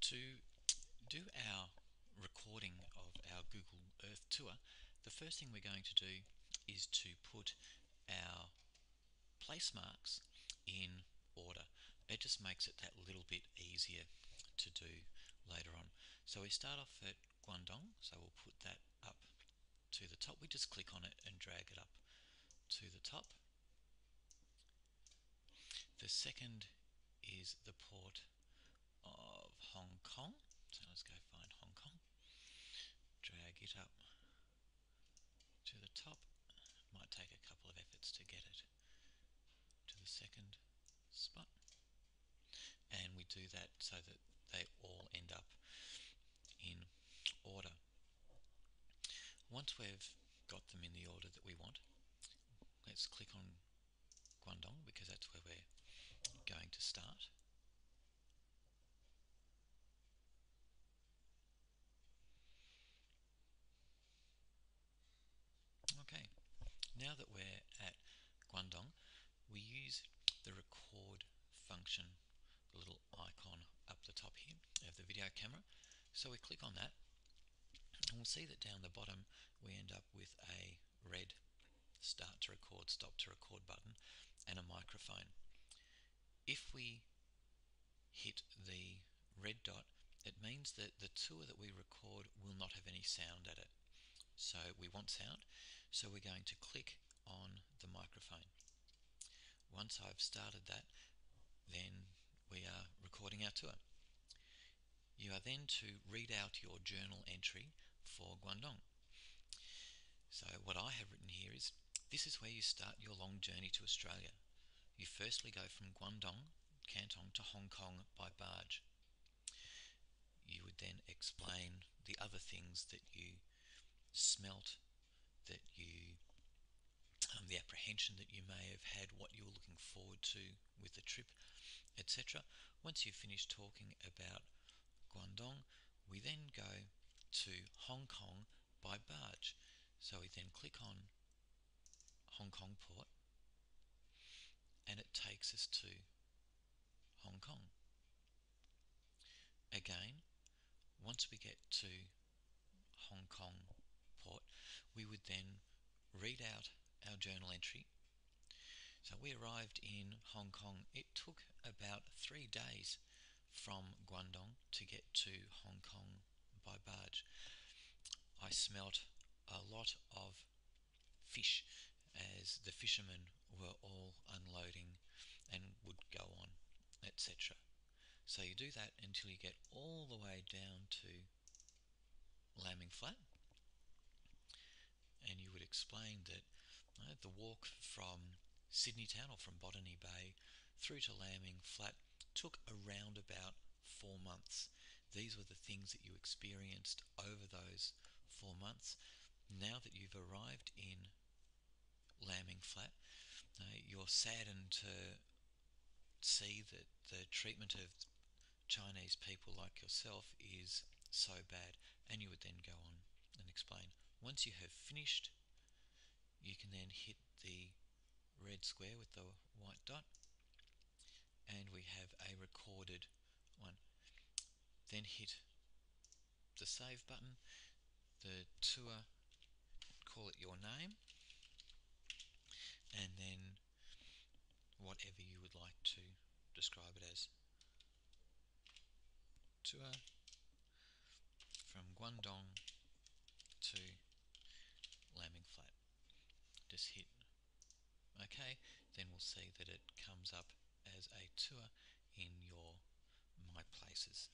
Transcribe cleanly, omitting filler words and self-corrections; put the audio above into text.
To do our recording of our Google Earth tour, the first thing we're going to do is to put our place marks in order. It just makes it that little bit easier to do later on. So we start off at Guangdong, so we'll put that up to the top. We just click on it and drag it up to the top. The second is the port of Hong Kong. So let's go find Hong Kong. Drag it up to the top. Might take a couple of efforts to get it to the second spot. And we do that so that they all end up in order. Once we've got them in the order that we want, let's click on Guangdong because that's where we're going to start. Okay, now that we're at Guangdong, we use the record function, the little icon up the top here of the video camera. So we click on that and we'll see that down the bottom we end up with a red start to record, stop to record button and a microphone. If we hit the red dot, it means that the tour that we record will not have any sound at it. So we want sound, so we're going to click on the microphone. Once I've started that, then we are recording our tour. You are then to read out your journal entry for Guangdong. So what I have written here is, this is where you start your long journey to Australia. You firstly go from Guangdong, Canton to Hong Kong by barge. You would then explain the other things that you smelt, that you the apprehension that you may have had, what you were looking forward to with the trip, etc. Once you've finished talking about Guangdong, we then go to Hong Kong by barge. So we then click on Hong Kong port and it takes us to Hong Kong. Again, once we get to Hong Kong port, we would then read out our journal entry. So we arrived in Hong Kong. It took about 3 days from Guangdong to get to Hong Kong by barge. I smelt a lot of fish as the fishermen were all unloading and would go on, etc. So you do that until you get all the way down to Laming Flat, and you would explain that the walk from Sydney Town or from Botany Bay through to Laming Flat took around about 4 months. These were the things that you experienced over those 4 months. Now that you've arrived in Laming Flat, you're saddened to see that the treatment of Chinese people like yourself is so bad, and you would then go on and explain. Once you have finished, you can then hit the red square with the white dot and we have a recorded one. Then hit the save button, the tour, call it your name, and then whatever you would like to describe it as. Tour from Guangdong to Laming Flat. Just hit OK, then we'll see that it comes up as a tour in your My Places.